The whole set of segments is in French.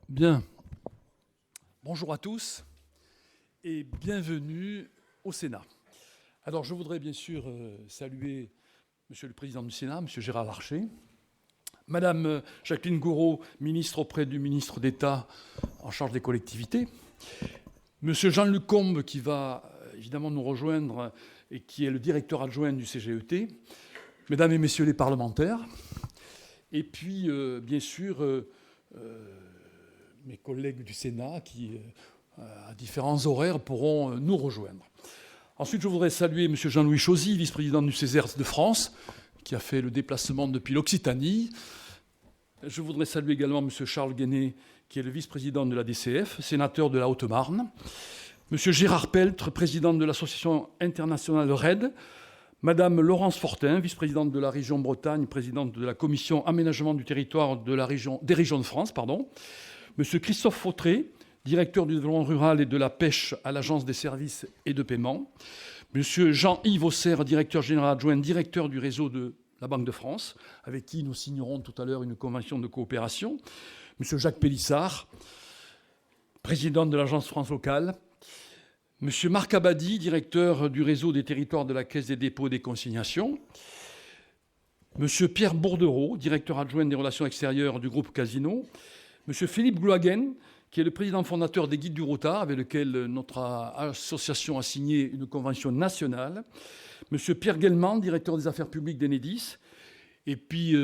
Bien. Bonjour à tous et bienvenue au Sénat. Alors, je voudrais bien sûr saluer Monsieur le Président du Sénat, Monsieur Gérard Larcher, Madame Jacqueline Gourault, ministre auprès du ministre d'État en charge des collectivités, Monsieur Jean-Luc Combes, qui va évidemment nous rejoindre et qui est le directeur adjoint du CGET, Mesdames et Messieurs les parlementaires, et puis bien sûr mes collègues du Sénat qui, à différents horaires, pourront nous rejoindre. Ensuite, je voudrais saluer M. Jean-Louis Chauzy, vice-président du CESERS de France, qui a fait le déplacement depuis l'Occitanie. Je voudrais saluer également M. Charles Guénet, qui est le vice-président de la DCF, sénateur de la Haute-Marne, M. Gérard Peltre, président de l'association internationale RAID, Madame Laurence Fortin, vice-présidente de la région Bretagne, présidente de la commission aménagement du territoire des régions de France, M. Christophe Fautré, directeur du développement rural et de la pêche à l'Agence des services et de paiement, M. Jean-Yves Auxerre, directeur général adjoint, directeur du réseau de la Banque de France, avec qui nous signerons tout à l'heure une convention de coopération, M. Jacques Pélissard, président de l'Agence France locale, M. Marc Abadi, directeur du réseau des territoires de la Caisse des dépôts et des consignations, M. Pierre Bourdereau, directeur adjoint des relations extérieures du groupe Casino, M. Philippe Gloaguen, qui est le président fondateur des Guides du Routard, avec lequel notre association a signé une convention nationale, M. Pierre Guelman, directeur des affaires publiques d'Enedis, et puis,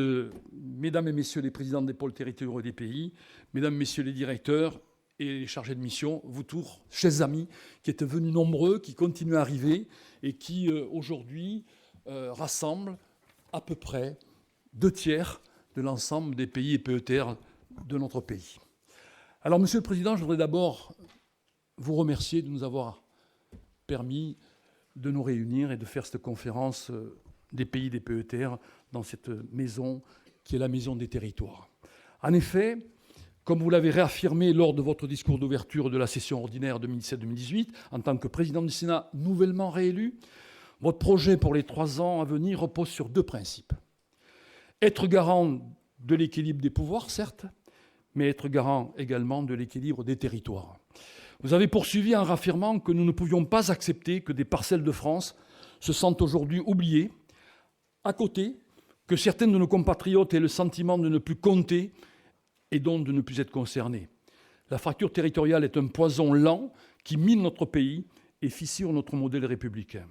Mesdames et Messieurs les présidents des pôles territoriaux des pays, Mesdames, Messieurs les directeurs et les chargés de mission, vous tous, chers amis, qui êtes venus nombreux, qui continuent à arriver et qui, aujourd'hui, rassemblent à peu près 2/3 de l'ensemble des pays et PETR de notre pays. Alors, Monsieur le Président, je voudrais d'abord vous remercier de nous avoir permis de nous réunir et de faire cette conférence des pays des PETR dans cette maison qui est la maison des territoires. En effet, comme vous l'avez réaffirmé lors de votre discours d'ouverture de la session ordinaire 2017-2018, en tant que président du Sénat nouvellement réélu, votre projet pour les 3 ans à venir repose sur 2 principes. Être garant de l'équilibre des pouvoirs, certes, mais être garant également de l'équilibre des territoires. Vous avez poursuivi en réaffirmant que nous ne pouvions pas accepter que des parcelles de France se sentent aujourd'hui oubliées, à côté, que certains de nos compatriotes aient le sentiment de ne plus compter et donc de ne plus être concernés. La fracture territoriale est un poison lent qui mine notre pays et fissure notre modèle républicain.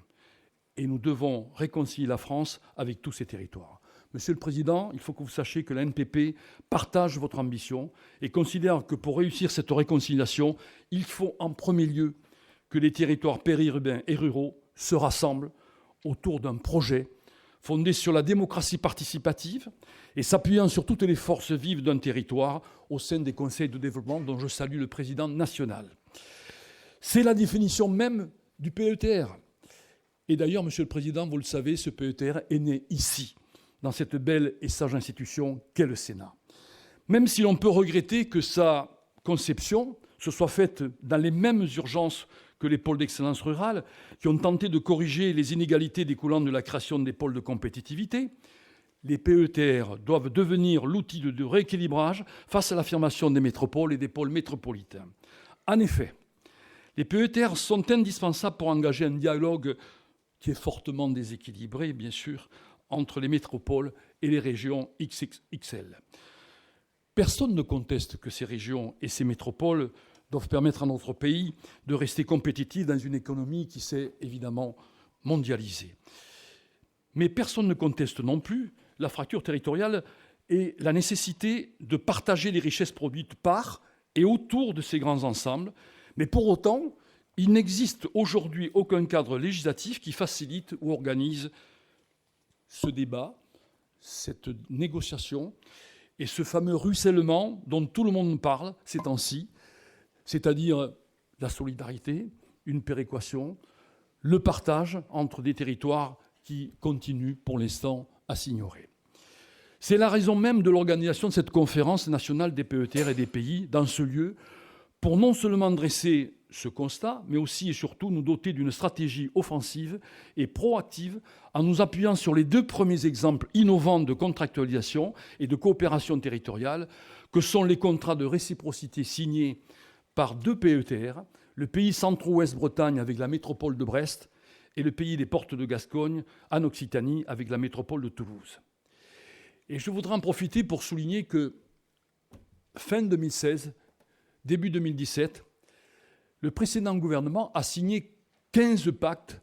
Et nous devons réconcilier la France avec tous ces territoires. Monsieur le Président, il faut que vous sachiez que la NPP partage votre ambition et considère que pour réussir cette réconciliation, il faut en premier lieu que les territoires périurbains et ruraux se rassemblent autour d'un projet fondé sur la démocratie participative et s'appuyant sur toutes les forces vives d'un territoire au sein des conseils de développement dont je salue le président national. C'est la définition même du PETR. Et d'ailleurs, Monsieur le Président, vous le savez, ce PETR est né ici, dans cette belle et sage institution qu'est le Sénat. Même si l'on peut regretter que sa conception se soit faite dans les mêmes urgences que les pôles d'excellence rurale, qui ont tenté de corriger les inégalités découlant de la création des pôles de compétitivité, les PETR doivent devenir l'outil de rééquilibrage face à l'affirmation des métropoles et des pôles métropolitains. En effet, les PETR sont indispensables pour engager un dialogue qui est fortement déséquilibré, bien sûr, entre les métropoles et les régions XXL. Personne ne conteste que ces régions et ces métropoles doivent permettre à notre pays de rester compétitif dans une économie qui s'est évidemment mondialisée. Mais personne ne conteste non plus la fracture territoriale et la nécessité de partager les richesses produites par et autour de ces grands ensembles. Mais pour autant, il n'existe aujourd'hui aucun cadre législatif qui facilite ou organise ce débat, cette négociation et ce fameux ruissellement dont tout le monde parle ces temps-ci, c'est-à-dire la solidarité, une péréquation, le partage entre des territoires qui continuent pour l'instant à s'ignorer. C'est la raison même de l'organisation de cette conférence nationale des PETR et des pays dans ce lieu pour non seulement dresser ce constat, mais aussi et surtout nous doter d'une stratégie offensive et proactive en nous appuyant sur les 2 premiers exemples innovants de contractualisation et de coopération territoriale que sont les contrats de réciprocité signés par 2 PETR, le pays Centre-Ouest Bretagne avec la métropole de Brest et le pays des Portes de Gascogne en Occitanie avec la métropole de Toulouse. Et je voudrais en profiter pour souligner que fin 2016, début 2017, le précédent gouvernement a signé 15 pactes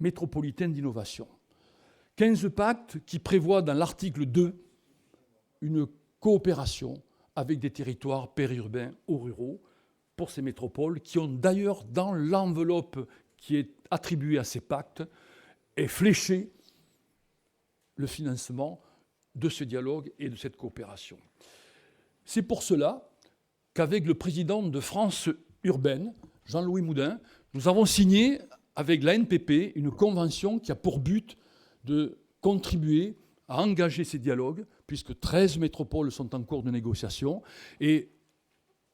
métropolitains d'innovation. 15 pactes qui prévoient dans l'article 2 une coopération avec des territoires périurbains ou ruraux pour ces métropoles qui ont d'ailleurs, dans l'enveloppe qui est attribuée à ces pactes, et fléché le financement de ce dialogue et de cette coopération. C'est pour cela qu'avec le président de France urbaine, Jean-Louis Moudin, nous avons signé avec la NPP une convention qui a pour but de contribuer à engager ces dialogues, puisque 13 métropoles sont en cours de négociation. Et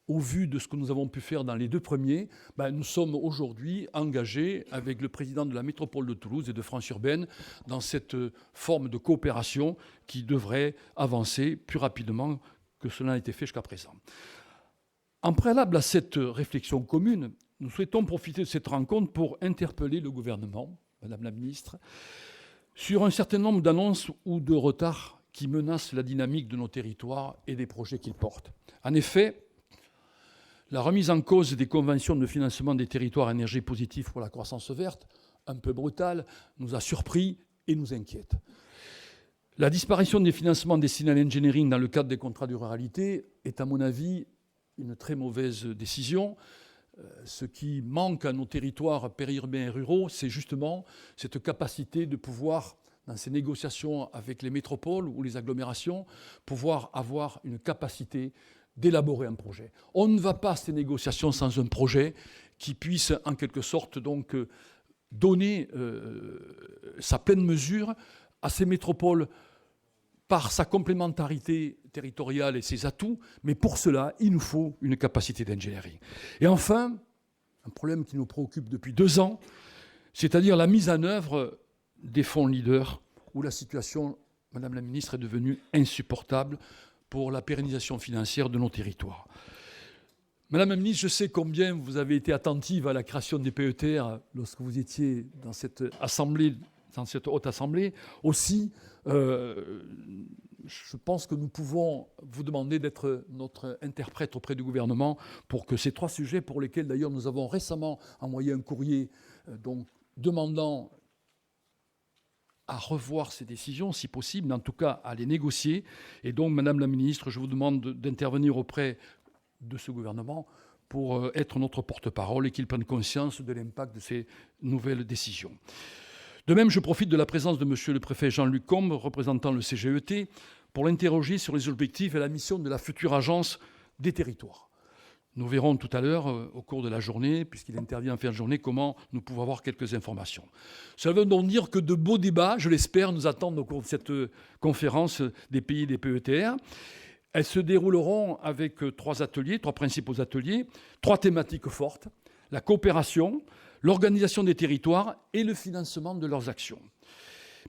au vu de ce que nous avons pu faire dans les 2 premiers, nous sommes aujourd'hui engagés avec le président de la métropole de Toulouse et de France urbaine dans cette forme de coopération qui devrait avancer plus rapidement que cela n'a été fait jusqu'à présent. En préalable à cette réflexion commune, nous souhaitons profiter de cette rencontre pour interpeller le gouvernement, Madame la Ministre, sur un certain nombre d'annonces ou de retards qui menacent la dynamique de nos territoires et des projets qu'ils portent. En effet, la remise en cause des conventions de financement des territoires à énergie positive pour la croissance verte, un peu brutale, nous a surpris et nous inquiète. La disparition des financements destinés à l'engineering dans le cadre des contrats de ruralité est, à mon avis, une très mauvaise décision. Ce qui manque à nos territoires périurbains et ruraux, c'est justement cette capacité de pouvoir, dans ces négociations avec les métropoles ou les agglomérations, pouvoir avoir une capacité d'élaborer un projet. On ne va pas à ces négociations sans un projet qui puisse, en quelque sorte, donc, donner sa pleine mesure à ces métropoles par sa complémentarité territoriale et ses atouts, mais pour cela, il nous faut une capacité d'ingénierie. Et enfin, un problème qui nous préoccupe depuis 2 ans, c'est-à-dire la mise en œuvre des fonds leaders, où la situation, Madame la Ministre, est devenue insupportable pour la pérennisation financière de nos territoires. Madame la Ministre, je sais combien vous avez été attentive à la création des PETR lorsque vous étiez dans cette assemblée, dans cette haute assemblée. Aussi, je pense que nous pouvons vous demander d'être notre interprète auprès du gouvernement pour que ces 3 sujets, pour lesquels d'ailleurs nous avons récemment envoyé un courrier donc, demandant à revoir ces décisions, si possible, mais en tout cas à les négocier. Et donc, Madame la Ministre, je vous demande d'intervenir auprès de ce gouvernement pour être notre porte-parole et qu'il prenne conscience de l'impact de ces nouvelles décisions. De même, je profite de la présence de Monsieur le Préfet Jean-Luc Combes, représentant le CGET, pour l'interroger sur les objectifs et la mission de la future agence des territoires. Nous verrons tout à l'heure, au cours de la journée, puisqu'il intervient en fin de journée, comment nous pouvons avoir quelques informations. Cela veut donc dire que de beaux débats, je l'espère, nous attendent au cours de cette conférence des pays des PETR. Elles se dérouleront avec 3 ateliers, 3 principaux ateliers, 3 thématiques fortes, la coopération, l'organisation des territoires et le financement de leurs actions.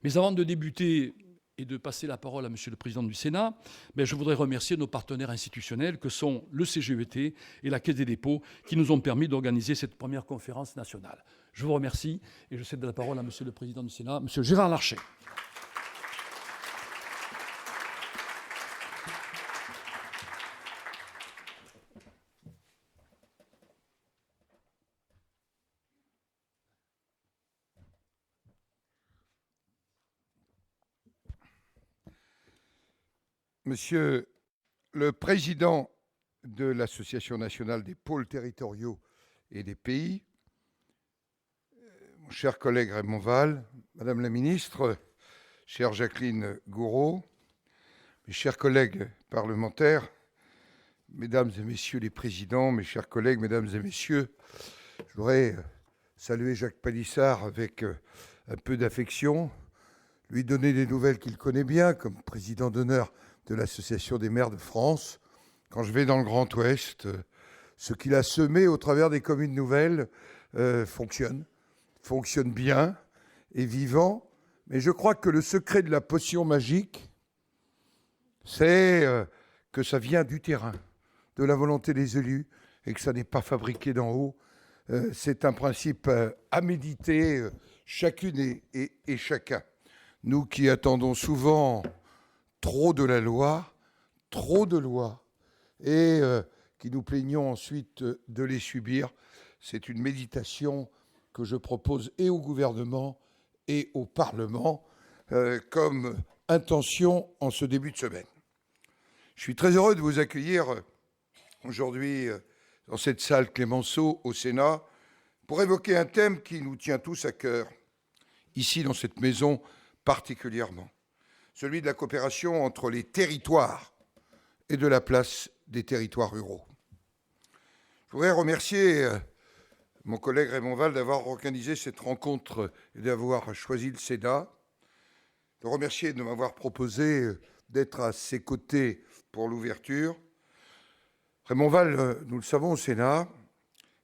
Mais avant de débuter et de passer la parole à Monsieur le Président du Sénat, je voudrais remercier nos partenaires institutionnels que sont le CGET et la Caisse des dépôts qui nous ont permis d'organiser cette première conférence nationale. Je vous remercie et je cède la parole à Monsieur le Président du Sénat, Monsieur Gérard Larcher. Monsieur le Président de l'Association nationale des pôles territoriaux et des pays, mon cher collègue Raymond Vall, Madame la Ministre, chère Jacqueline Gouraud, mes chers collègues parlementaires, Mesdames et Messieurs les Présidents, mes chers collègues, Mesdames et Messieurs, je voudrais saluer Jacques Pélissard avec un peu d'affection, lui donner des nouvelles qu'il connaît bien comme président d'honneur de l'Association des maires de France. Quand je vais dans le Grand Ouest, ce qu'il a semé au travers des communes nouvelles fonctionne bien, est vivant. Mais je crois que le secret de la potion magique, c'est que ça vient du terrain, de la volonté des élus, et que ça n'est pas fabriqué d'en haut. C'est un principe à méditer, chacune et chacun. Nous qui attendons souvent trop de la loi, trop de lois, et qui nous plaignons ensuite de les subir, c'est une méditation que je propose et au gouvernement et au Parlement comme intention en ce début de semaine. Je suis très heureux de vous accueillir aujourd'hui dans cette salle Clémenceau au Sénat pour évoquer un thème qui nous tient tous à cœur, ici dans cette maison particulièrement, celui de la coopération entre les territoires et de la place des territoires ruraux. Je voudrais remercier mon collègue Raymond Vall d'avoir organisé cette rencontre et d'avoir choisi le Sénat, de remercier de m'avoir proposé d'être à ses côtés pour l'ouverture. Raymond Vall, nous le savons au Sénat,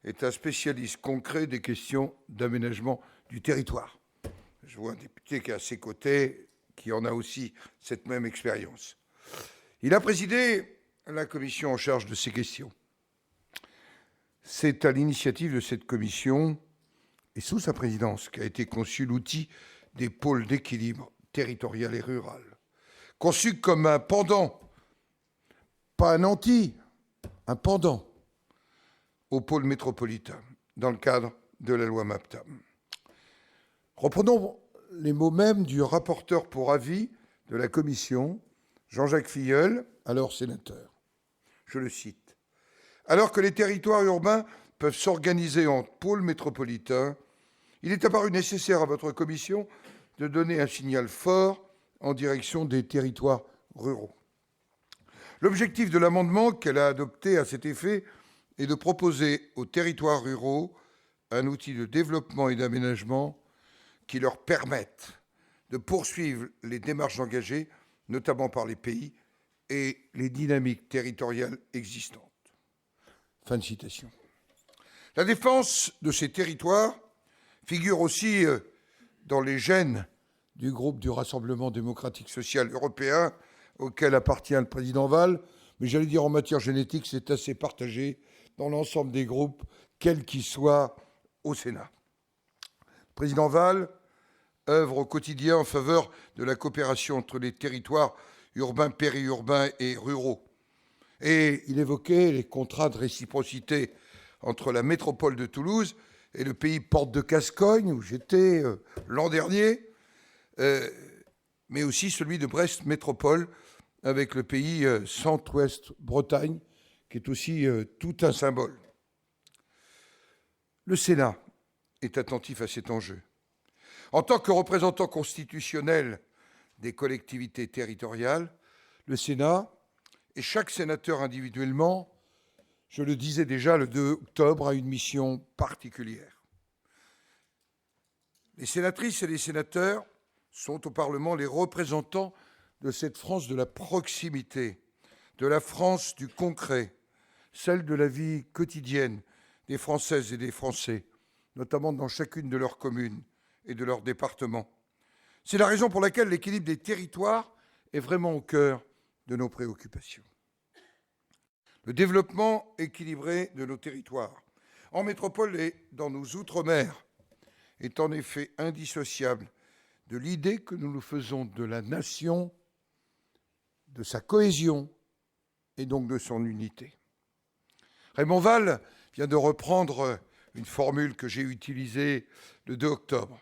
est un spécialiste concret des questions d'aménagement du territoire. Je vois un député qui est à ses côtés, qui en a aussi cette même expérience. Il a présidé la commission en charge de ces questions. C'est à l'initiative de cette commission et sous sa présidence qu'a été conçu l'outil des pôles d'équilibre territorial et rural, conçu comme un pendant, pas un anti, un pendant au pôle métropolitain, dans le cadre de la loi MAPTAM. Reprenons les mots mêmes du rapporteur pour avis de la commission, Jean-Jacques Filleul, alors sénateur. Je le cite. Alors que les territoires urbains peuvent s'organiser en pôles métropolitains, il est apparu nécessaire à votre commission de donner un signal fort en direction des territoires ruraux. L'objectif de l'amendement qu'elle a adopté à cet effet est de proposer aux territoires ruraux un outil de développement et d'aménagement qui leur permette de poursuivre les démarches engagées, notamment par les pays et les dynamiques territoriales existantes. Fin de citation. La défense de ces territoires figure aussi dans les gènes du groupe du Rassemblement démocratique social européen auquel appartient le président Vall, mais j'allais dire en matière génétique, c'est assez partagé dans l'ensemble des groupes, quels qu'ils soient au Sénat. Le président Vall œuvre au quotidien en faveur de la coopération entre les territoires urbains, périurbains et ruraux. Et il évoquait les contrats de réciprocité entre la métropole de Toulouse et le pays Porte de Gascogne, où j'étais l'an dernier, mais aussi celui de Brest Métropole, avec le pays Centre-Ouest Bretagne, qui est aussi tout un symbole. Le Sénat est attentif à cet enjeu. En tant que représentant constitutionnel des collectivités territoriales, le Sénat, et chaque sénateur individuellement, je le disais déjà le 2 octobre, a une mission particulière. Les sénatrices et les sénateurs sont au Parlement les représentants de cette France de la proximité, de la France du concret, celle de la vie quotidienne des Françaises et des Français, notamment dans chacune de leurs communes et de leurs départements. C'est la raison pour laquelle l'équilibre des territoires est vraiment au cœur de nos préoccupations. Le développement équilibré de nos territoires, en métropole et dans nos outre-mer, est en effet indissociable de l'idée que nous nous faisons de la nation, de sa cohésion et donc de son unité. Raymond Vall vient de reprendre une formule que j'ai utilisée le 2 octobre.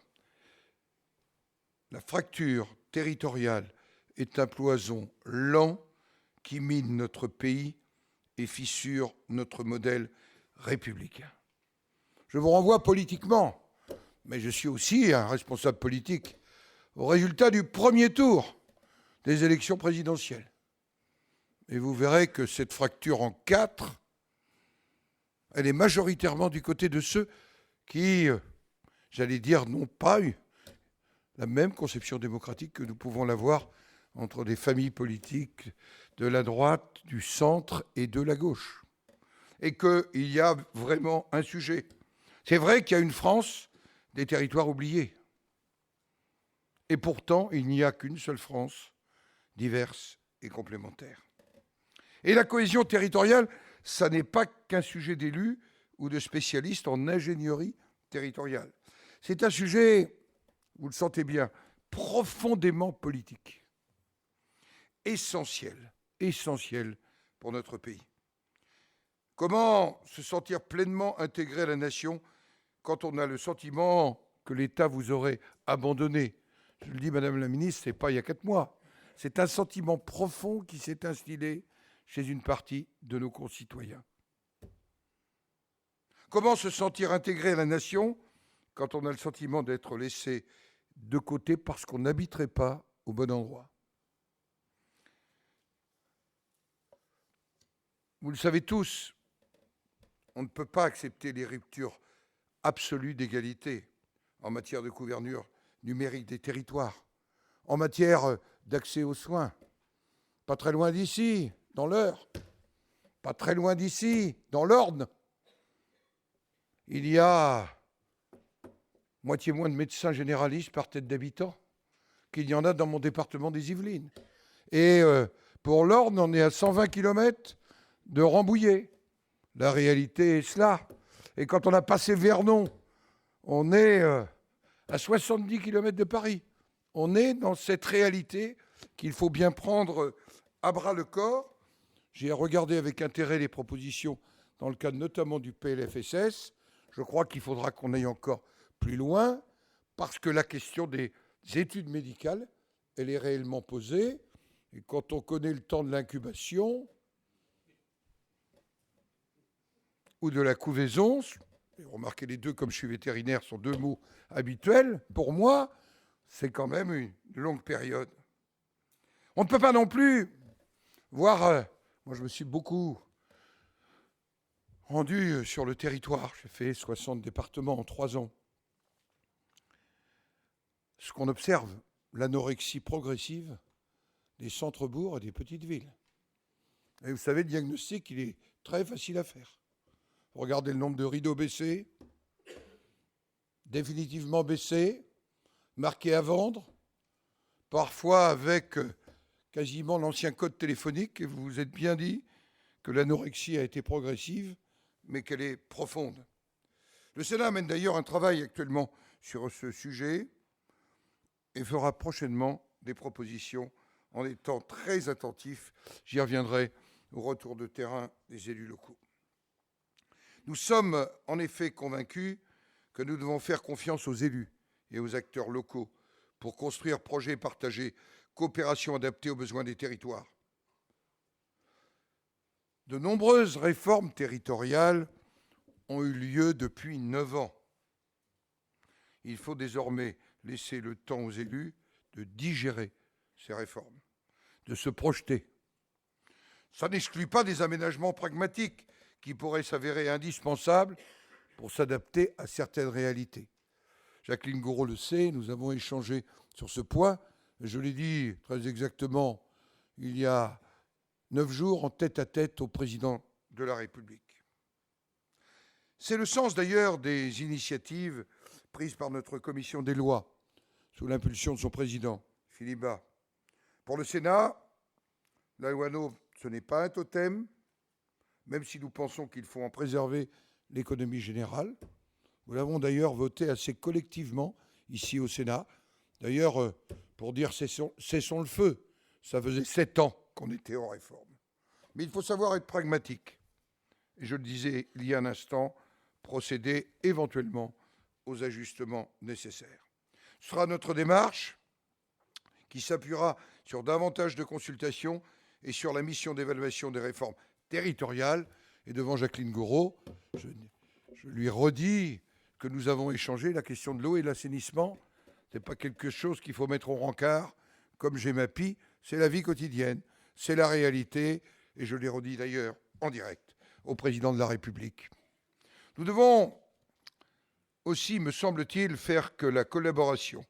La fracture territoriale est un poison lent qui mine notre pays et fissure notre modèle républicain. Je vous renvoie politiquement, mais je suis aussi un responsable politique, au résultat du premier tour des élections présidentielles. Et vous verrez que cette fracture en 4, elle est majoritairement du côté de ceux qui, j'allais dire, n'ont pas eu la même conception démocratique que nous pouvons l'avoir entre des familles politiques de la droite, du centre et de la gauche. et qu'il y a vraiment un sujet. C'est vrai qu'il y a une France des territoires oubliés. Et pourtant, il n'y a qu'une seule France, diverse et complémentaire. Et la cohésion territoriale, ça n'est pas qu'un sujet d'élus ou de spécialistes en ingénierie territoriale. C'est un sujet, vous le sentez bien, profondément politique, essentiel pour notre pays. Comment se sentir pleinement intégré à la nation quand on a le sentiment que l'État vous aurait abandonné? Je le dis, Madame la Ministre, ce n'est pas il y a 4 mois. C'est un sentiment profond qui s'est instillé chez une partie de nos concitoyens. Comment se sentir intégré à la nation quand on a le sentiment d'être laissé de côté parce qu'on n'habiterait pas au bon endroit? Vous le savez tous, on ne peut pas accepter les ruptures absolues d'égalité en matière de couverture numérique des territoires, en matière d'accès aux soins. Pas très loin d'ici, dans l'Eure, pas très loin d'ici, dans l'Orne, il y a moitié moins de médecins généralistes par tête d'habitant qu'il y en a dans mon département des Yvelines. Et pour l'Orne, on est à 120 km de Rambouillet. La réalité est cela. Et quand on a passé Vernon, on est à 70 km de Paris. On est dans cette réalité qu'il faut bien prendre à bras le corps. J'ai regardé avec intérêt les propositions dans le cadre notamment du PLFSS. Je crois qu'il faudra qu'on aille encore plus loin parce que la question des études médicales, elle est réellement posée. Et quand on connaît le temps de l'incubation ou de la couvaison, et remarquez les deux, comme je suis vétérinaire, sont deux mots habituels, pour moi, c'est quand même une longue période. On ne peut pas non plus voir, moi je me suis beaucoup rendu sur le territoire, j'ai fait 60 départements en 3 ans. Ce qu'on observe, l'anorexie progressive des centres-bourgs et des petites villes. Et vous savez, le diagnostic, il est très facile à faire. Regardez le nombre de rideaux baissés, définitivement baissés, marqués à vendre, parfois avec quasiment l'ancien code téléphonique, et vous vous êtes bien dit que l'anorexie a été progressive, mais qu'elle est profonde. Le Sénat mène d'ailleurs un travail actuellement sur ce sujet et fera prochainement des propositions en étant très attentif, j'y reviendrai, au retour de terrain des élus locaux. Nous sommes en effet convaincus que nous devons faire confiance aux élus et aux acteurs locaux pour construire projets partagés, coopération adaptée aux besoins des territoires. De nombreuses réformes territoriales ont eu lieu depuis 9 ans. Il faut désormais laisser le temps aux élus de digérer ces réformes, de se projeter. Ça n'exclut pas des aménagements pragmatiques qui pourraient s'avérer indispensables pour s'adapter à certaines réalités. Jacqueline Gourault le sait, nous avons échangé sur ce point. Je l'ai dit très exactement il y a 9 jours en tête-à-tête au président de la République. C'est le sens d'ailleurs des initiatives prises par notre commission des lois, sous l'impulsion de son président, Philippe Bas. Pour le Sénat, la loi NOTRe, ce n'est pas un totem, même si nous pensons qu'il faut en préserver l'économie générale. Nous l'avons d'ailleurs voté assez collectivement ici au Sénat. D'ailleurs, pour dire cessons le feu, ça faisait 7 ans qu'on était en réforme. Mais il faut savoir être pragmatique. Et je le disais il y a un instant, procéder éventuellement aux ajustements nécessaires. Ce sera notre démarche qui s'appuiera sur davantage de consultations et sur la mission d'évaluation des réformes territoriales. Et devant Jacqueline Gourault, je lui redis que nous avons échangé la question de l'eau et de l'assainissement. Ce n'est pas quelque chose qu'il faut mettre au rencard, comme GEMAPI, c'est la vie quotidienne, c'est la réalité, et je l'ai redit d'ailleurs en direct au président de la République. Nous devons aussi, me semble-t-il, faire que la collaboration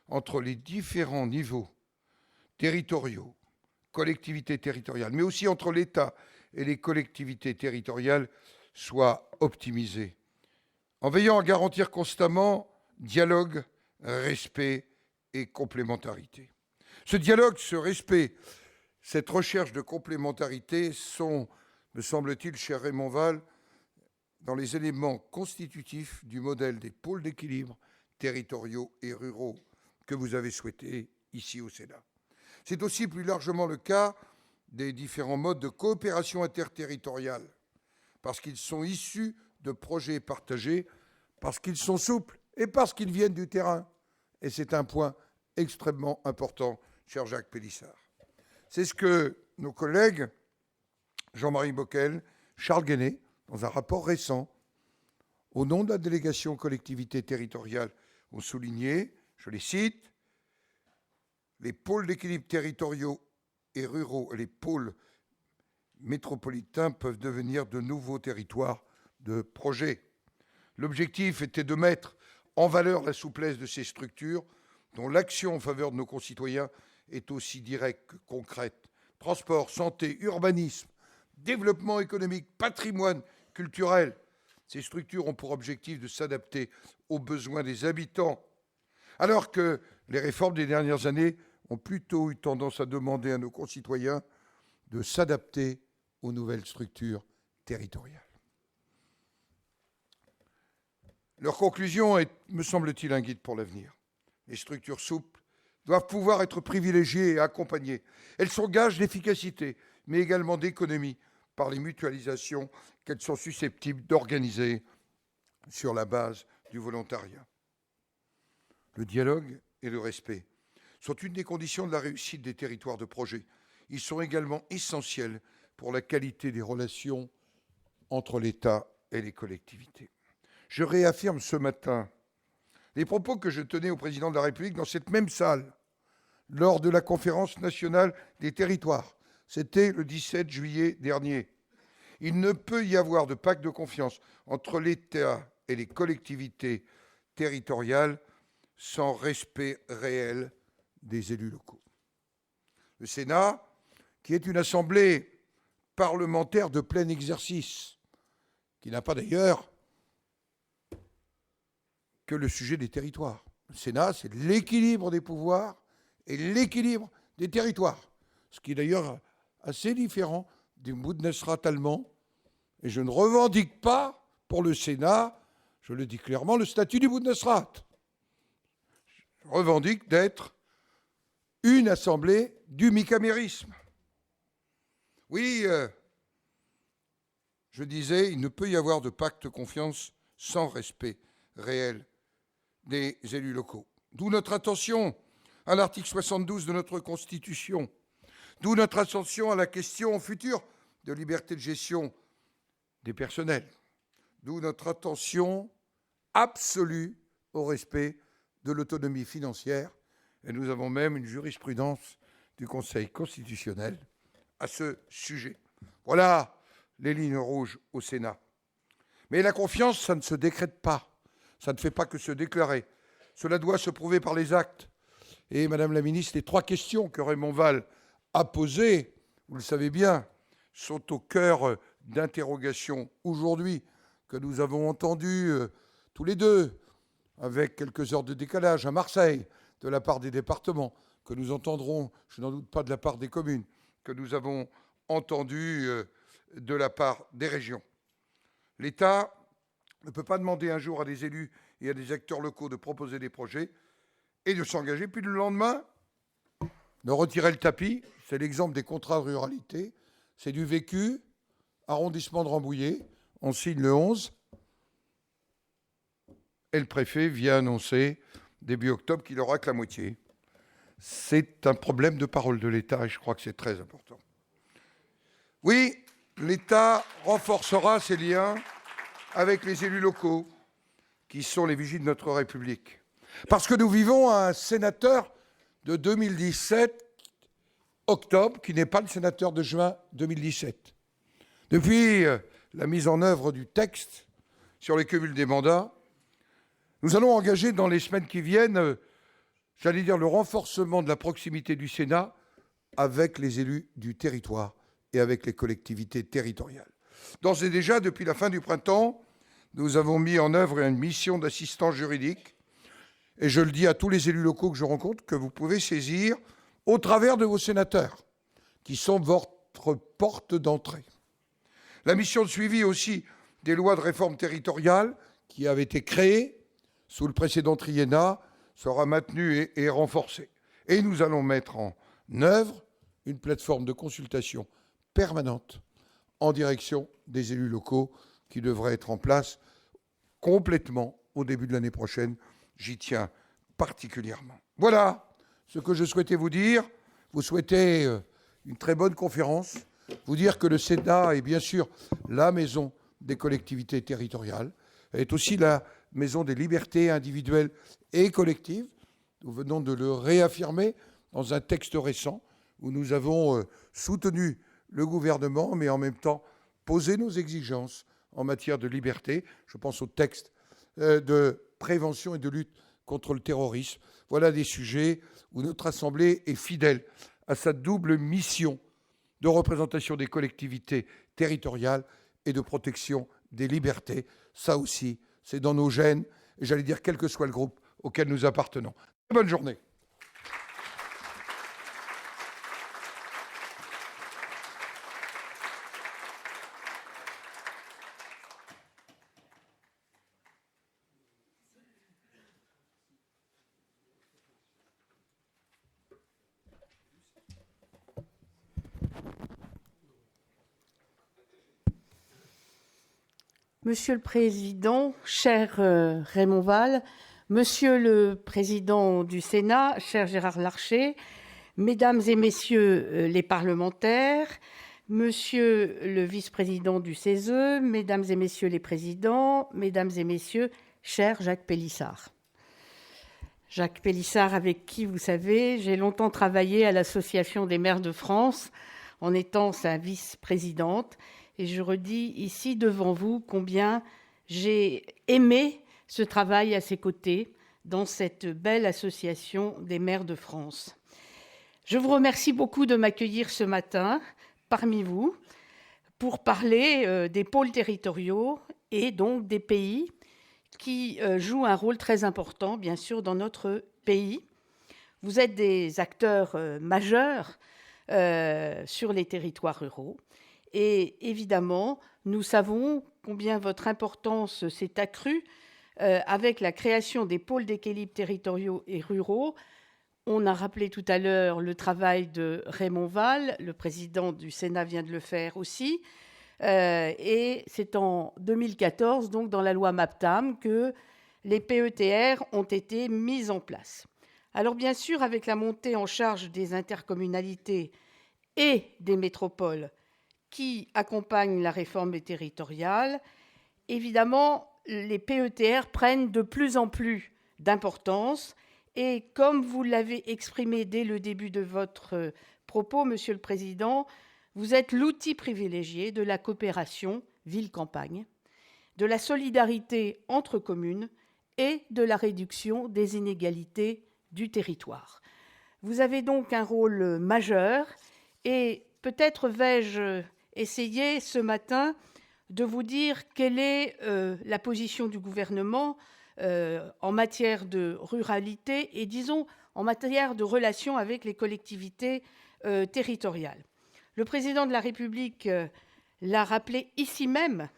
entre les différents niveaux territoriaux, collectivités territoriales, mais aussi entre l'État et les collectivités territoriales, soit optimisé, en veillant à garantir constamment dialogue, respect et complémentarité. Ce dialogue, ce respect, cette recherche de complémentarité sont, me semble-t-il, cher Raymond Vall, dans les éléments constitutifs du modèle des pôles d'équilibre territoriaux et ruraux que vous avez souhaité ici au Sénat. C'est aussi plus largement le cas des différents modes de coopération interterritoriale, parce qu'ils sont issus de projets partagés, parce qu'ils sont souples et parce qu'ils viennent du terrain. Et c'est un point extrêmement important, cher Jacques Pélissard. C'est ce que nos collègues Jean-Marie Bockel, Charles Guené, dans un rapport récent, au nom de la délégation collectivité territoriale, ont souligné, je les cite, les pôles d'équilibre territoriaux et ruraux et les pôles métropolitains peuvent devenir de nouveaux territoires de projet. L'objectif était de mettre en valeur la souplesse de ces structures dont l'action en faveur de nos concitoyens est aussi directe que concrète. Transport, santé, urbanisme, développement économique, patrimoine culturel. Ces structures ont pour objectif de s'adapter aux besoins des habitants, alors que les réformes des dernières années ont plutôt eu tendance à demander à nos concitoyens de s'adapter aux nouvelles structures territoriales. Leur conclusion est, me semble-t-il, un guide pour l'avenir. Les structures souples doivent pouvoir être privilégiées et accompagnées. Elles sont gages d'efficacité, mais également d'économie par les mutualisations qu'elles sont susceptibles d'organiser sur la base du volontariat. Le dialogue et le respect sont une des conditions de la réussite des territoires de projet. Ils sont également essentiels pour la qualité des relations entre l'État et les collectivités. Je réaffirme ce matin les propos que je tenais au président de la République dans cette même salle lors de la conférence nationale des territoires. C'était le 17 juillet dernier. Il ne peut y avoir de pacte de confiance entre l'État et les collectivités territoriales sans respect réel des élus locaux. Le Sénat, qui est une assemblée parlementaire de plein exercice, qui n'a pas d'ailleurs que le sujet des territoires. Le Sénat, c'est l'équilibre des pouvoirs et l'équilibre des territoires, ce qui est d'ailleurs assez différent du Bundesrat allemand. Et je ne revendique pas pour le Sénat, je le dis clairement, le statut du Bundesrat. Je revendique d'être une assemblée du bicamérisme. Oui, je disais, il ne peut y avoir de pacte de confiance sans respect réel des élus locaux. D'où notre attention à l'article 72 de notre Constitution, d'où notre attention à la question future de liberté de gestion des personnels, d'où notre attention absolue au respect de l'autonomie financière, et nous avons même une jurisprudence du Conseil constitutionnel à ce sujet. Voilà les lignes rouges au Sénat. Mais la confiance, ça ne se décrète pas, ça ne fait pas que se déclarer. Cela doit se prouver par les actes. Et Madame la Ministre, les trois questions que Raymond Vall a posées, vous le savez bien, sont au cœur d'interrogations aujourd'hui que nous avons entendues tous les deux, avec quelques heures de décalage à Marseille, de la part des départements, que nous entendrons, je n'en doute pas, de la part des communes, que nous avons entendues de la part des régions. L'État ne peut pas demander un jour à des élus et à des acteurs locaux de proposer des projets et de s'engager, puis le lendemain, de retirer le tapis. C'est l'exemple des contrats de ruralité. C'est du vécu, arrondissement de Rambouillet, on signe le 11, et le préfet vient annoncer, début octobre, qu'il n'aura que la moitié. C'est un problème de parole de l'État, et je crois que c'est très important. Oui, l'État renforcera ses liens avec les élus locaux, qui sont les vigies de notre République. Parce que nous vivons un sénateur de 2017, octobre, qui n'est pas le sénateur de juin 2017. Depuis la mise en œuvre du texte sur les cumuls des mandats, nous allons engager dans les semaines qui viennent, j'allais dire, le renforcement de la proximité du Sénat avec les élus du territoire et avec les collectivités territoriales. D'ores et déjà, depuis la fin du printemps, nous avons mis en œuvre une mission d'assistance juridique, et je le dis à tous les élus locaux que je rencontre, que vous pouvez saisir au travers de vos sénateurs, qui sont votre porte d'entrée. La mission de suivi aussi des lois de réforme territoriale, qui avaient été créées sous le précédent triennat, sera maintenue et renforcée. Et nous allons mettre en œuvre une plateforme de consultation permanente en direction des élus locaux qui devrait être en place complètement au début de l'année prochaine. J'y tiens particulièrement. Voilà ce que je souhaitais vous dire. Vous souhaitez une très bonne conférence, vous dire que le Sénat est bien sûr la maison des collectivités territoriales, elle est aussi la maison des libertés individuelles et collectives. Nous venons de le réaffirmer dans un texte récent où nous avons soutenu le gouvernement, mais en même temps posé nos exigences en matière de liberté. Je pense au texte de prévention et de lutte contre le terrorisme. Voilà des sujets où notre Assemblée est fidèle à sa double mission de représentation des collectivités territoriales et de protection des libertés. Ça aussi, c'est dans nos gènes, et j'allais dire quel que soit le groupe auquel nous appartenons. Bonne journée. Monsieur le Président, cher Raymond Vall, Monsieur le Président du Sénat, cher Gérard Larcher, Mesdames et Messieurs les parlementaires, Monsieur le Vice-président du CESE, Mesdames et Messieurs les présidents, Mesdames et Messieurs, cher Jacques Pélissard. Jacques Pélissard, avec qui, vous savez, j'ai longtemps travaillé à l'Association des maires de France, en étant sa vice-présidente. Et je redis ici devant vous combien j'ai aimé ce travail à ses côtés dans cette belle association des maires de France. Je vous remercie beaucoup de m'accueillir ce matin parmi vous pour parler des pôles territoriaux et donc des pays qui jouent un rôle très important, bien sûr, dans notre pays. Vous êtes des acteurs majeurs sur les territoires ruraux. Et évidemment, nous savons combien votre importance s'est accrue avec la création des pôles d'équilibre territoriaux et ruraux. On a rappelé tout à l'heure le travail de Raymond Vall, le président du Sénat vient de le faire aussi. Et c'est en 2014, donc dans la loi MAPTAM, que les PETR ont été mis en place. Alors bien sûr, avec la montée en charge des intercommunalités et des métropoles, qui accompagne la réforme territoriale, évidemment, les PETR prennent de plus en plus d'importance. Et comme vous l'avez exprimé dès le début de votre propos, Monsieur le Président, vous êtes l'outil privilégié de la coopération ville-campagne, de la solidarité entre communes et de la réduction des inégalités du territoire. Vous avez donc un rôle majeur et peut-être vais-je essayer ce matin de vous dire quelle est la position du gouvernement en matière de ruralité et, disons, en matière de relations avec les collectivités territoriales. Le président de la République l'a rappelé ici même,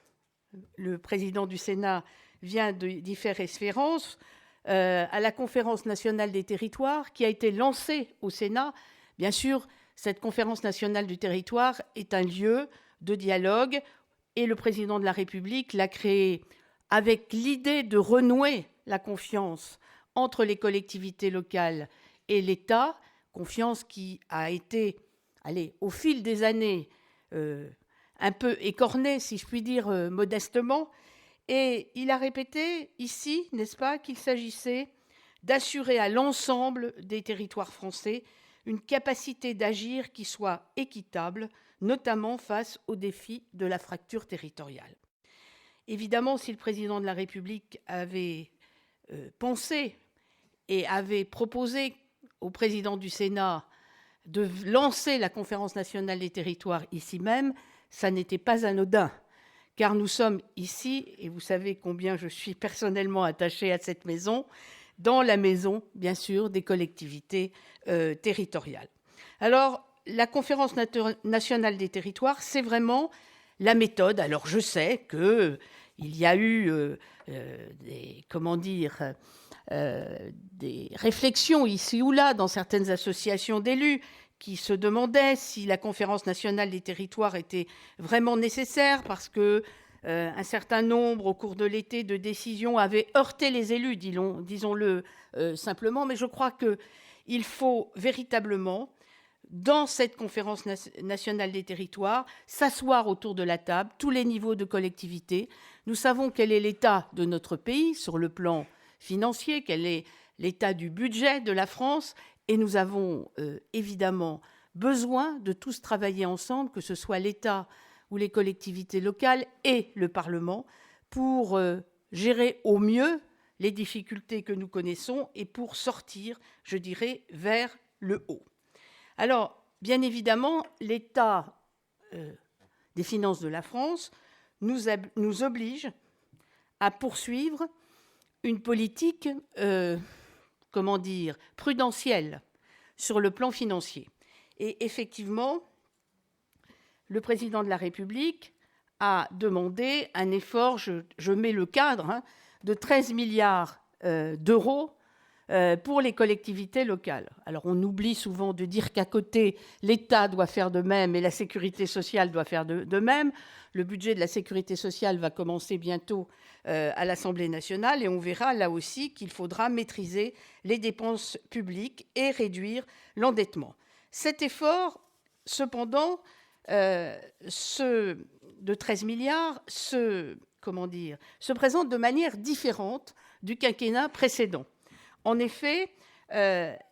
le président du Sénat vient d'y faire référence, à la Conférence nationale des territoires qui a été lancée au Sénat. Bien sûr, cette conférence nationale du territoire est un lieu de dialogue et le président de la République l'a créé avec l'idée de renouer la confiance entre les collectivités locales et l'État, confiance qui a été, au fil des années, un peu écornée, si je puis dire modestement. Et il a répété ici, n'est-ce pas, qu'il s'agissait d'assurer à l'ensemble des territoires français une capacité d'agir qui soit équitable, notamment face aux défis de la fracture territoriale. Évidemment, si le président de la République avait pensé et avait proposé au président du Sénat de lancer la Conférence nationale des territoires ici même, ça n'était pas anodin, car nous sommes ici, et vous savez combien je suis personnellement attachée à cette maison, dans la maison, bien sûr, des collectivités territoriales. Alors, la Conférence nationale des territoires, c'est vraiment la méthode. Alors, je sais qu'il y a eu des réflexions ici ou là dans certaines associations d'élus qui se demandaient si la Conférence nationale des territoires était vraiment nécessaire parce que un certain nombre, au cours de l'été, de décisions avaient heurté les élus, disons-le simplement. Mais je crois qu'il faut véritablement, dans cette Conférence nationale des territoires, s'asseoir autour de la table, tous les niveaux de collectivité. Nous savons quel est l'état de notre pays sur le plan financier, quel est l'état du budget de la France, et nous avons évidemment besoin de tous travailler ensemble, que ce soit l'État ou les collectivités locales et le Parlement, pour gérer au mieux les difficultés que nous connaissons et pour sortir, je dirais, vers le haut. Alors, bien évidemment, l'état des finances de la France nous oblige à poursuivre une politique, prudentielle sur le plan financier. Et effectivement, le président de la République a demandé un effort, je mets le cadre, de 13 milliards d'euros pour les collectivités locales. Alors, on oublie souvent de dire qu'à côté, l'État doit faire de même et la sécurité sociale doit faire de même. Le budget de la sécurité sociale va commencer bientôt à l'Assemblée nationale et on verra là aussi qu'il faudra maîtriser les dépenses publiques et réduire l'endettement. Cet effort, cependant, de 13 milliards se présente de manière différente du quinquennat précédent. En effet,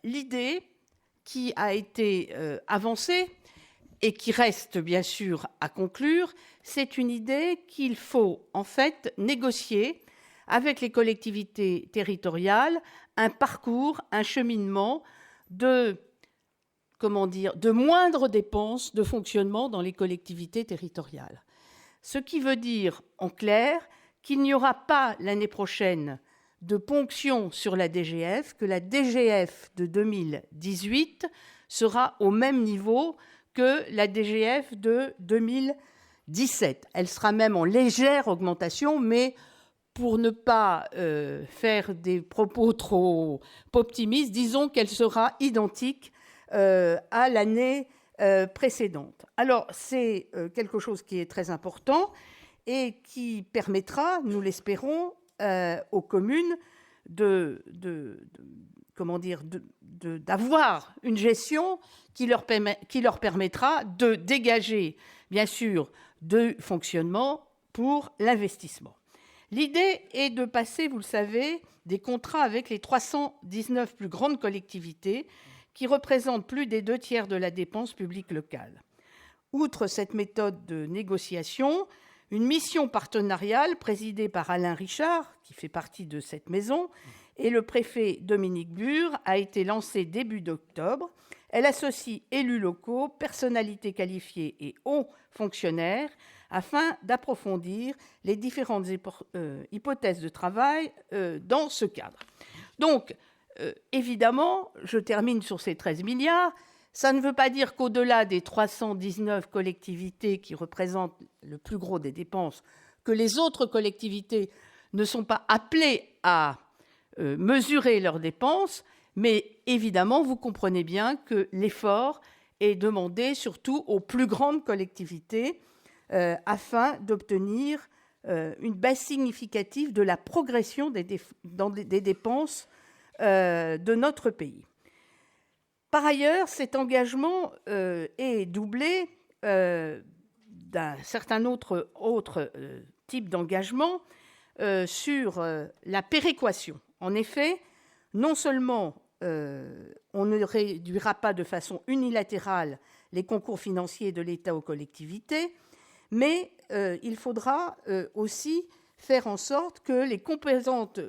l'idée qui a été avancée et qui reste bien sûr à conclure, c'est une idée qu'il faut en fait négocier avec les collectivités territoriales un parcours, un cheminement de moindres dépenses de fonctionnement dans les collectivités territoriales. Ce qui veut dire, en clair, qu'il n'y aura pas l'année prochaine de ponction sur la DGF, que la DGF de 2018 sera au même niveau que la DGF de 2017. Elle sera même en légère augmentation, mais pour ne pas faire des propos trop optimistes, disons qu'elle sera identique à l'année précédente. Alors, c'est quelque chose qui est très important et qui permettra, nous l'espérons, aux communes d'avoir une gestion qui leur permettra de dégager, bien sûr, de fonctionnement pour l'investissement. L'idée est de passer, vous le savez, des contrats avec les 319 plus grandes collectivités qui représentent plus des 2/3 de la dépense publique locale. Outre cette méthode de négociation, une mission partenariale présidée par Alain Richard, qui fait partie de cette maison, et le préfet Dominique Bure a été lancée début d'octobre. Elle associe élus locaux, personnalités qualifiées et hauts fonctionnaires afin d'approfondir les différentes hypothèses de travail dans ce cadre. Donc, évidemment, je termine sur ces 13 milliards. Ça ne veut pas dire qu'au-delà des 319 collectivités qui représentent le plus gros des dépenses, que les autres collectivités ne sont pas appelées à mesurer leurs dépenses, mais évidemment, vous comprenez bien que l'effort est demandé surtout aux plus grandes collectivités afin d'obtenir une baisse significative de la progression des dépenses de notre pays. Par ailleurs, cet engagement est doublé d'un certain autre type d'engagement sur la péréquation. En effet, non seulement on ne réduira pas de façon unilatérale les concours financiers de l'État aux collectivités, mais il faudra aussi faire en sorte que les composantes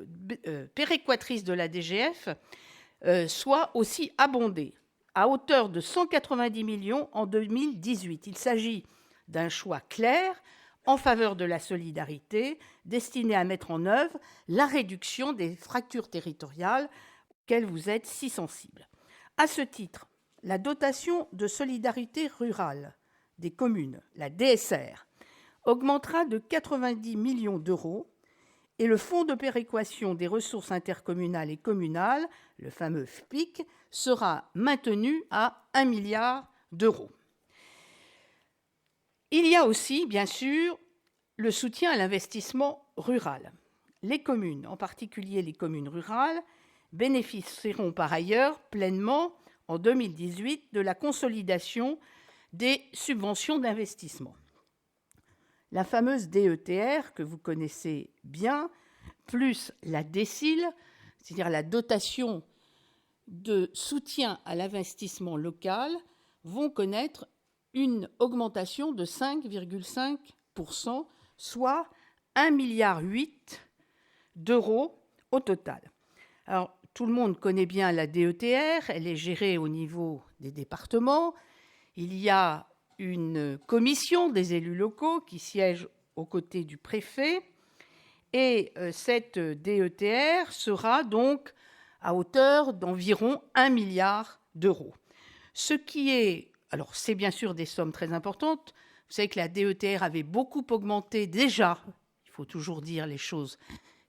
péréquatrices de la DGF soient aussi abondées. à hauteur de 190 millions en 2018. Il s'agit d'un choix clair en faveur de la solidarité, destiné à mettre en œuvre la réduction des fractures territoriales auxquelles vous êtes si sensibles. À ce titre, la dotation de solidarité rurale des communes, la DSR, augmentera de 90 millions d'euros et le fonds de péréquation des ressources intercommunales et communales, le fameux FPIC, sera maintenu à 1 milliard d'euros. Il y a aussi, bien sûr, le soutien à l'investissement rural. Les communes, en particulier les communes rurales, bénéficieront par ailleurs pleinement en 2018 de la consolidation des subventions d'investissement. La fameuse DETR, que vous connaissez bien, plus la DSIL, c'est-à-dire la dotation de soutien à l'investissement local, vont connaître une augmentation de 5,5%, soit 1,8 milliard d'euros au total. Alors, tout le monde connaît bien la DETR, elle est gérée au niveau des départements. Il y a une commission des élus locaux qui siège aux côtés du préfet, et cette DETR sera donc à hauteur d'environ 1 milliard d'euros. Ce qui est, alors c'est bien sûr des sommes très importantes. Vous savez que la DETR avait beaucoup augmenté déjà, il faut toujours dire les choses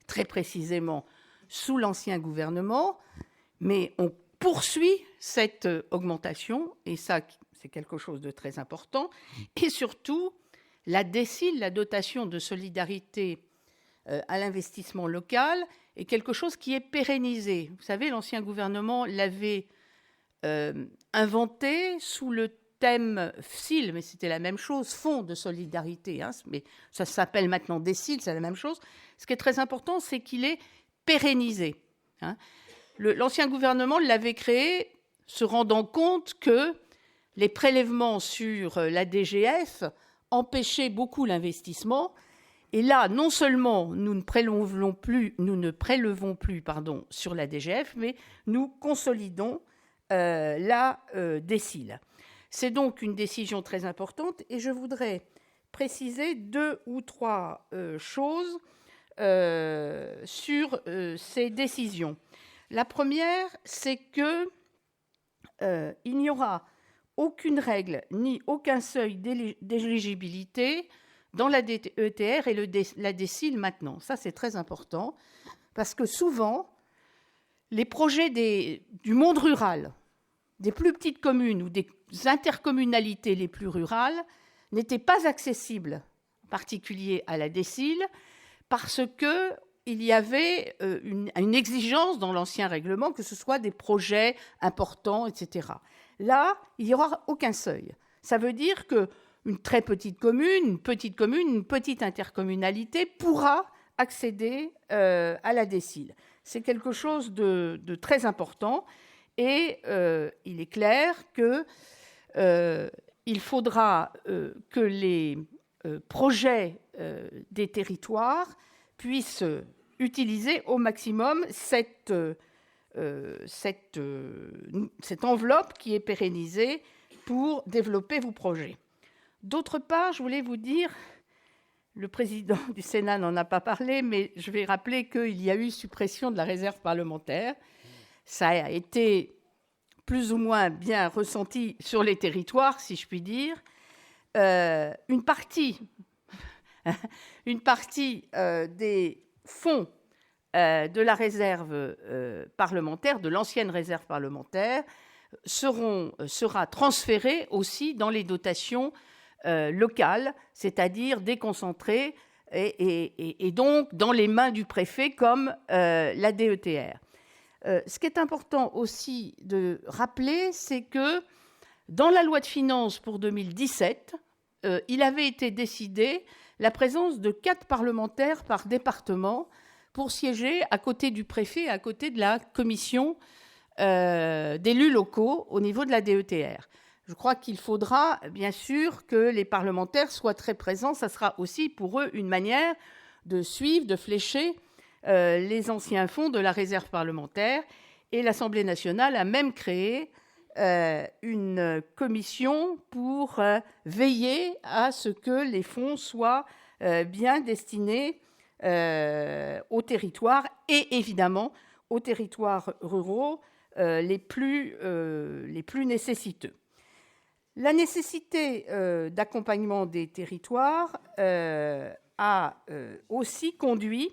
très précisément, sous l'ancien gouvernement, mais on poursuit cette augmentation, et ça, c'est quelque chose de très important. Et surtout, la DSIL, la dotation de solidarité à l'investissement local, est quelque chose qui est pérennisé. Vous savez, l'ancien gouvernement l'avait inventé sous le thème FSIL, mais c'était la même chose, Fonds de solidarité, hein, mais ça s'appelle maintenant DSIL, c'est la même chose. Ce qui est très important, c'est qu'il est pérennisé. Hein. L'ancien gouvernement l'avait créé se rendant compte que les prélèvements sur la DGF empêchaient beaucoup l'investissement. Et là, non seulement nous ne prélevons plus sur la DGF, mais nous consolidons la DSIL. C'est donc une décision très importante, et je voudrais préciser 2 ou 3 choses sur ces décisions. La première, c'est que il n'y aura aucune règle ni aucun seuil d'éligibilité dans la DETR et la DSIL maintenant. Ça, c'est très important, parce que souvent, les projets du monde rural, des plus petites communes ou des intercommunalités les plus rurales, n'étaient pas accessibles, en particulier à la DSIL, parce qu'il y avait une exigence dans l'ancien règlement que ce soit des projets importants, etc. Là, il n'y aura aucun seuil. Ça veut dire qu'une très petite commune, une petite intercommunalité pourra accéder à la DSIL. C'est quelque chose de très important, et il est clair qu'il faudra que les projets des territoires puissent utiliser au maximum cette enveloppe qui est pérennisée pour développer vos projets. D'autre part, je voulais vous dire, le président du Sénat n'en a pas parlé, mais je vais rappeler qu'il y a eu suppression de la réserve parlementaire. Ça a été plus ou moins bien ressenti sur les territoires, si je puis dire. Une partie des fonds de la réserve parlementaire, de l'ancienne réserve parlementaire, sera transférée aussi dans les dotations locales, c'est-à-dire déconcentrées et donc dans les mains du préfet comme la DETR. Ce qui est important aussi de rappeler, c'est que dans la loi de finances pour 2017, il avait été décidé la présence de 4 parlementaires par département pour siéger à côté du préfet, à côté de la commission d'élus locaux au niveau de la DETR. Je crois qu'il faudra, bien sûr, que les parlementaires soient très présents. Ça sera aussi pour eux une manière de suivre, de flécher les anciens fonds de la réserve parlementaire. Et l'Assemblée nationale a même créé une commission pour veiller à ce que les fonds soient bien destinés aux territoires et évidemment aux territoires ruraux les plus nécessiteux. La nécessité d'accompagnement des territoires a aussi conduit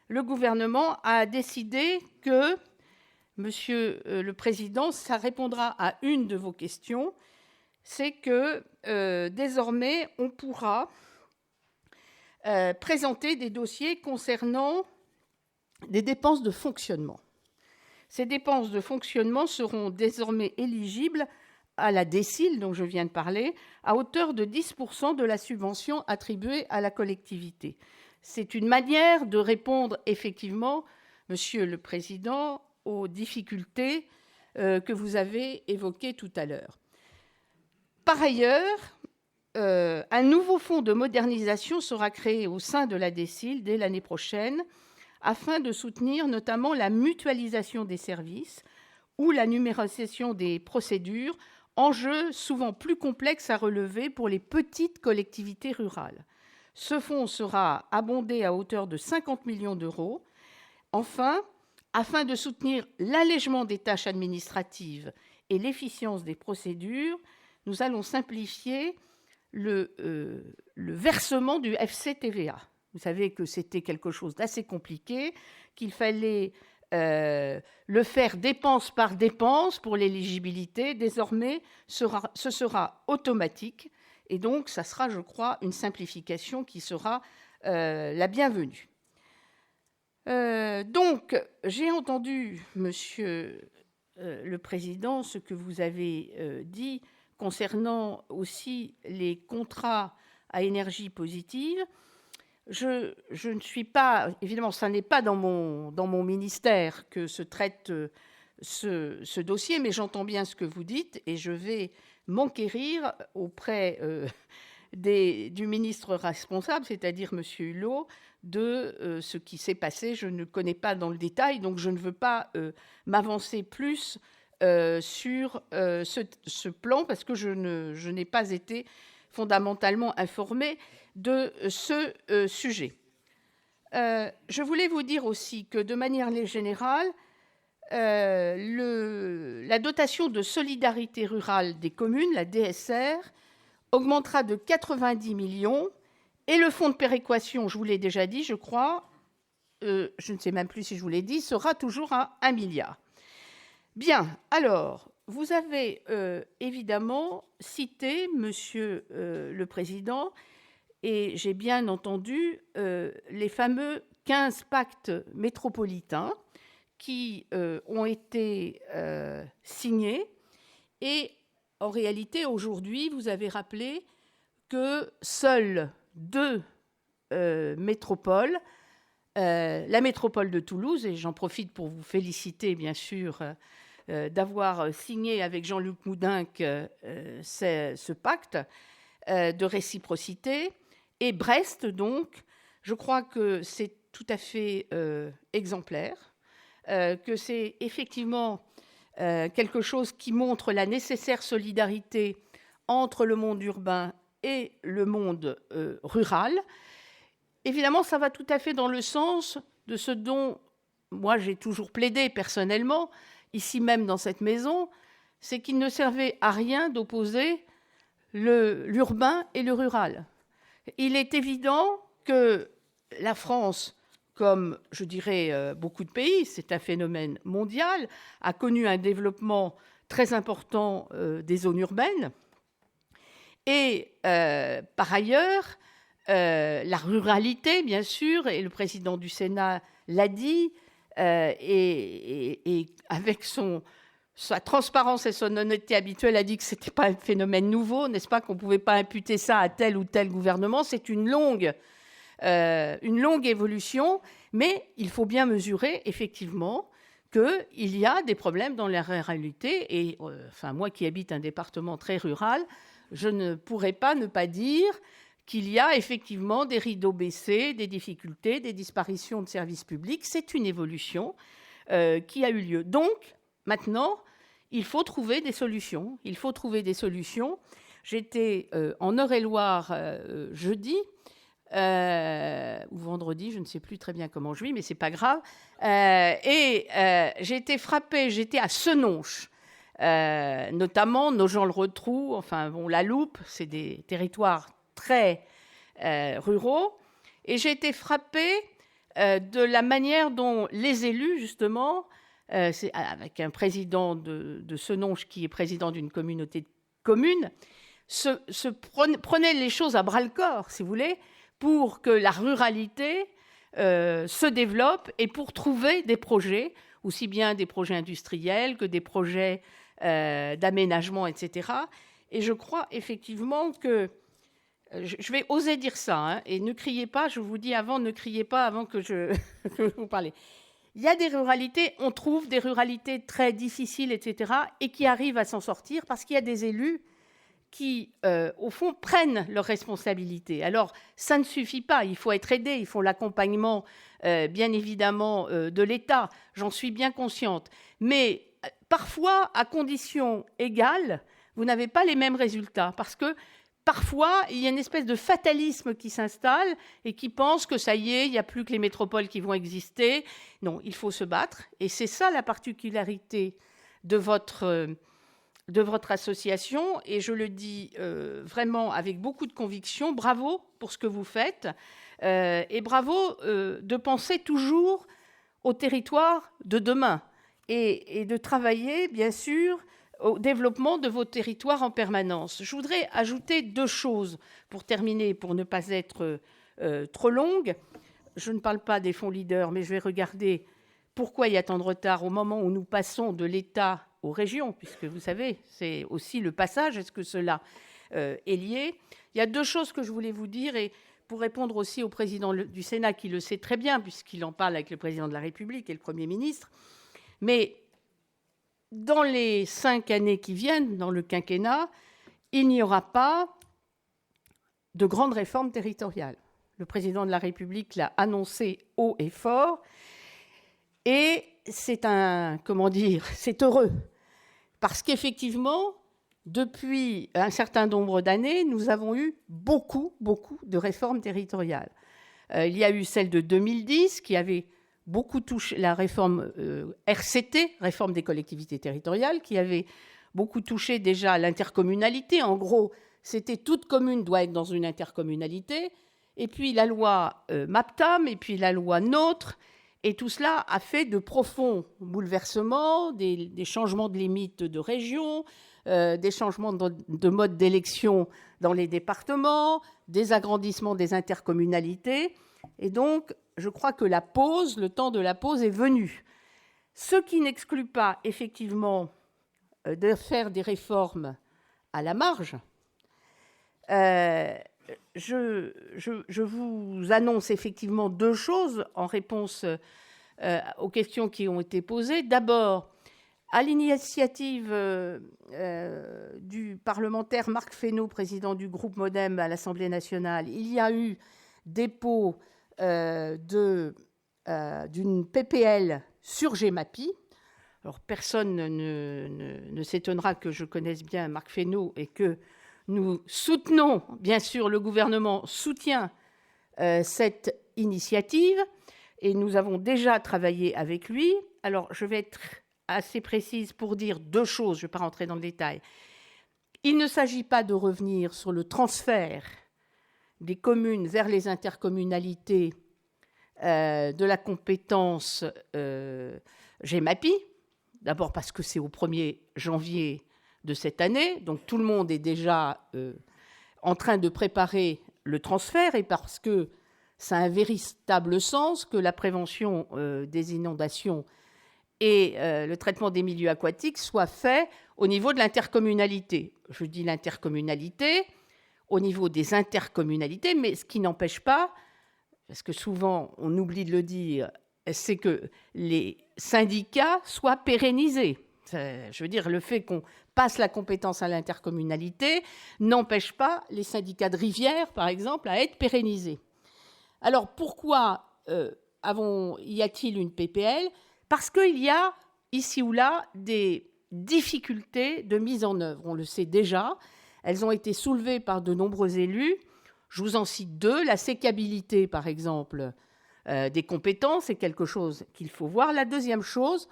le gouvernement à décider que, Monsieur le Président, ça répondra à une de vos questions, c'est que désormais on pourra présenter des dossiers concernant des dépenses de fonctionnement. Ces dépenses de fonctionnement seront désormais éligibles à la DSIL, dont je viens de parler, à hauteur de 10% de la subvention attribuée à la collectivité. C'est une manière de répondre effectivement, Monsieur le Président, aux difficultés que vous avez évoquées tout à l'heure. Par ailleurs, un nouveau fonds de modernisation sera créé au sein de la DSIL dès l'année prochaine, afin de soutenir notamment la mutualisation des services ou la numérisation des procédures, enjeux souvent plus complexes à relever pour les petites collectivités rurales. Ce fonds sera abondé à hauteur de 50 millions d'euros. Enfin, afin de soutenir l'allègement des tâches administratives et l'efficience des procédures, nous allons simplifier le versement du FCTVA. Vous savez que c'était quelque chose d'assez compliqué, qu'il fallait le faire dépense par dépense pour l'éligibilité. Désormais, ce sera automatique et donc ça sera, je crois, une simplification qui sera la bienvenue. Donc, j'ai entendu, Monsieur le Président, ce que vous avez dit concernant aussi les contrats à énergie positive. Je ne suis pas, évidemment, ça n'est pas dans mon ministère que se traite ce dossier, mais j'entends bien ce que vous dites et je vais m'enquérir auprès du ministre responsable, c'est-à-dire M. Hulot, de ce qui s'est passé. Je ne connais pas dans le détail, donc je ne veux pas m'avancer plus sur ce plan parce que je n'ai pas été fondamentalement informée de ce sujet. Je voulais vous dire aussi que, de manière générale, la dotation de solidarité rurale des communes, la DSR, augmentera de 90 millions et le fonds de péréquation, je vous l'ai déjà dit, je crois, je ne sais même plus si je vous l'ai dit, sera toujours à 1 milliard. Bien, alors, vous avez évidemment cité, Monsieur le Président, et j'ai bien entendu les fameux 15 pactes métropolitains qui ont été signés. Et en réalité, aujourd'hui, vous avez rappelé que seules 2 métropoles, la métropole de Toulouse, et j'en profite pour vous féliciter, bien sûr, d'avoir signé avec Jean-Luc Moudenc ce pacte de réciprocité, et Brest, donc, je crois que c'est tout à fait exemplaire, que c'est effectivement quelque chose qui montre la nécessaire solidarité entre le monde urbain et le monde rural. Évidemment, ça va tout à fait dans le sens de ce dont moi j'ai toujours plaidé personnellement, ici même dans cette maison, c'est qu'il ne servait à rien d'opposer l'urbain et le rural. Il est évident que la France, comme je dirais beaucoup de pays, c'est un phénomène mondial, a connu un développement très important des zones urbaines. Et par ailleurs, la ruralité, bien sûr, et le président du Sénat l'a dit, et avec sa transparence et son honnêteté habituelle, a dit que ce n'était pas un phénomène nouveau, n'est-ce pas, qu'on ne pouvait pas imputer ça à tel ou tel gouvernement. C'est une longue évolution, mais il faut bien mesurer, effectivement, qu'il y a des problèmes dans la ruralité. Et enfin, moi qui habite un département très rural, je ne pourrais pas ne pas dire qu'il y a effectivement des rideaux baissés, des difficultés, des disparitions de services publics. C'est une évolution qui a eu lieu. Donc, maintenant, il faut trouver des solutions. Il faut trouver des solutions. J'étais en Eure-et-Loire jeudi, ou vendredi, je ne sais plus très bien comment je vis, mais c'est pas grave. Et j'ai été frappée, j'étais à Senonches, notamment Nogent-le-Rotrou, enfin bon, la Loupe, c'est des territoires très ruraux. Et j'ai été frappée de la manière dont les élus, justement, avec un président de Senonches qui est président d'une communauté de communes, prenaient les choses à bras-le-corps, si vous voulez, pour que la ruralité se développe et pour trouver des projets, aussi bien des projets industriels que des projets d'aménagement, etc. Et je crois effectivement que, je vais oser dire ça, hein, et ne criez pas, je vous dis avant, ne criez pas avant que je vous parle. Il y a des ruralités, on trouve des ruralités très difficiles, etc., et qui arrivent à s'en sortir parce qu'il y a des élus qui, au fond, prennent leurs responsabilités. Alors, ça ne suffit pas, il faut être aidé, il faut l'accompagnement, bien évidemment, de l'État, j'en suis bien consciente. Mais parfois, à conditions égales, vous n'avez pas les mêmes résultats, parce que parfois, il y a une espèce de fatalisme qui s'installe et qui pense que ça y est, il n'y a plus que les métropoles qui vont exister. Non, il faut se battre, et c'est ça la particularité de votre association, et je le dis vraiment avec beaucoup de conviction. Bravo pour ce que vous faites, et bravo de penser toujours au territoire de demain et de travailler, bien sûr, au développement de vos territoires en permanence. Je voudrais ajouter 2 choses pour terminer, pour ne pas être trop longue. Je ne parle pas des fonds leaders, mais je vais regarder pourquoi il y a tant de retard au moment où nous passons de l'État aux régions, puisque vous savez, c'est aussi le passage. Est-ce que cela est lié? Il y a 2 choses que je voulais vous dire, et pour répondre aussi au président du Sénat, qui le sait très bien, puisqu'il en parle avec le président de la République et le Premier ministre. Mais dans les 5 années qui viennent, dans le quinquennat, il n'y aura pas de grande réforme territoriale. Le président de la République l'a annoncé haut et fort, et c'est c'est heureux. Parce qu'effectivement, depuis un certain nombre d'années, nous avons eu beaucoup de réformes territoriales. Il y a eu celle de 2010, qui avait beaucoup touché la réforme RCT, réforme des collectivités territoriales, qui avait beaucoup touché déjà l'intercommunalité. En gros, c'était toute commune doit être dans une intercommunalité. Et puis la loi MAPTAM, et puis la loi NOTRe. Et tout cela a fait de profonds bouleversements, des changements de limites de région, des changements de mode d'élection dans les départements, des agrandissements des intercommunalités. Et donc, je crois que le temps de la pause est venu. Ce qui n'exclut pas, effectivement, de faire des réformes à la marge. Je vous annonce effectivement 2 choses en réponse aux questions qui ont été posées. D'abord, à l'initiative du parlementaire Marc Fesneau, président du groupe MODEM à l'Assemblée nationale, il y a eu dépôt d'une PPL sur GEMAPI. Alors, personne ne s'étonnera que je connaisse bien Marc Fesneau et que nous soutenons, bien sûr, le gouvernement soutient cette initiative, et nous avons déjà travaillé avec lui. Alors, je vais être assez précise pour dire 2 choses, je ne vais pas rentrer dans le détail. Il ne s'agit pas de revenir sur le transfert des communes vers les intercommunalités de la compétence GEMAPI, d'abord parce que c'est au 1er janvier de cette année, donc tout le monde est déjà en train de préparer le transfert, et parce que ça a un véritable sens que la prévention des inondations et le traitement des milieux aquatiques soient faits au niveau de l'intercommunalité. Je dis l'intercommunalité, au niveau des intercommunalités, mais ce qui n'empêche pas, parce que souvent on oublie de le dire, c'est que les syndicats soient pérennisés. Je veux dire, le fait qu'on passe la compétence à l'intercommunalité n'empêche pas les syndicats de rivière, par exemple, à être pérennisés. Alors, pourquoi y a-t-il une PPL? Parce qu'il y a, ici ou là, des difficultés de mise en œuvre. On le sait déjà, elles ont été soulevées par de nombreux élus. Je vous en cite deux. La sécabilité, par exemple, des compétences est quelque chose qu'il faut voir. La deuxième chose,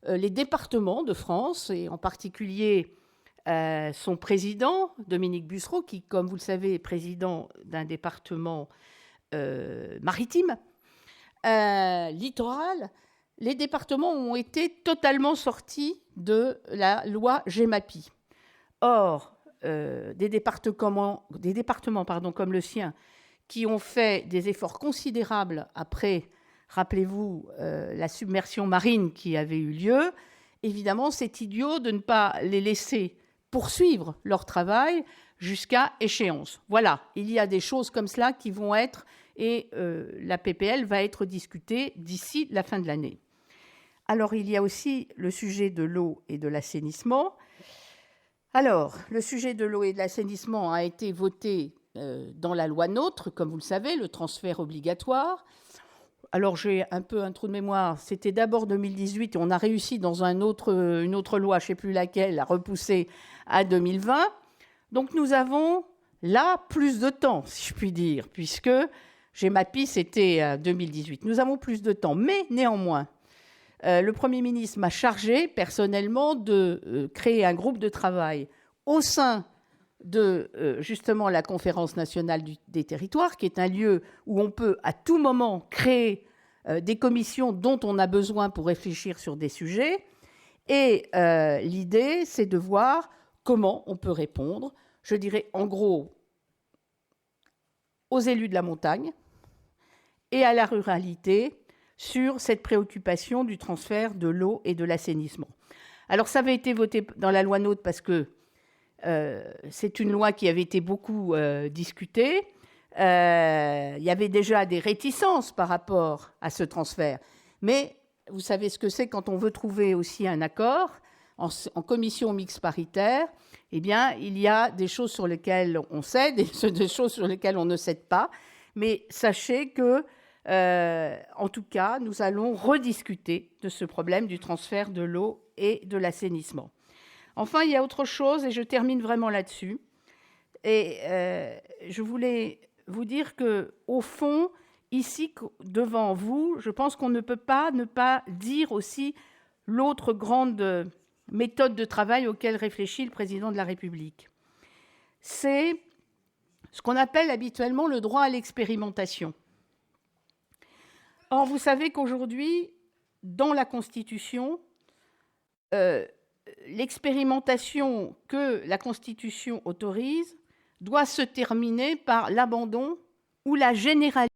les départements de France, et en particulier son président, Dominique Bussereau, qui, comme vous le savez, est président d'un département maritime, littoral, les départements ont été totalement sortis de la loi GEMAPI. Or, des départements comme le sien, qui ont fait des efforts considérables après, rappelez-vous, la submersion marine qui avait eu lieu, évidemment, c'est idiot de ne pas les laisser poursuivre leur travail jusqu'à échéance. Voilà, il y a des choses comme cela qui vont être, et la PPL va être discutée d'ici la fin de l'année. Alors, il y a aussi le sujet de l'eau et de l'assainissement. Alors, le sujet de l'eau et de l'assainissement a été voté dans la loi NOTRe, comme vous le savez, le transfert obligatoire. Alors, j'ai un peu un trou de mémoire. C'était d'abord 2018 et on a réussi dans une autre loi, je ne sais plus laquelle, à repousser à 2020. Donc, nous avons là plus de temps, si je puis dire, puisque GEMAPI, c'était 2018. Nous avons plus de temps. Mais néanmoins, le Premier ministre m'a chargé personnellement de créer un groupe de travail au sein de justement la Conférence nationale des territoires, qui est un lieu où on peut à tout moment créer des commissions dont on a besoin pour réfléchir sur des sujets. Et l'idée, c'est de voir comment on peut répondre, je dirais en gros, aux élus de la montagne et à la ruralité sur cette préoccupation du transfert de l'eau et de l'assainissement. Alors, ça avait été voté dans la loi NOTRe parce que c'est une loi qui avait été beaucoup discutée. Il y avait déjà des réticences par rapport à ce transfert. Mais vous savez ce que c'est quand on veut trouver aussi un accord en commission mixte paritaire. Eh bien, il y a des choses sur lesquelles on cède et des choses sur lesquelles on ne cède pas. Mais sachez que, en tout cas, nous allons rediscuter de ce problème du transfert de l'eau et de l'assainissement. Enfin, il y a autre chose, et je termine vraiment là-dessus. Et je voulais vous dire qu'au fond, ici, devant vous, je pense qu'on ne peut pas ne pas dire aussi l'autre grande méthode de travail auquel réfléchit le président de la République. C'est ce qu'on appelle habituellement le droit à l'expérimentation. Or, vous savez qu'aujourd'hui, dans la Constitution, l'expérimentation que la Constitution autorise doit se terminer par l'abandon ou la généralisation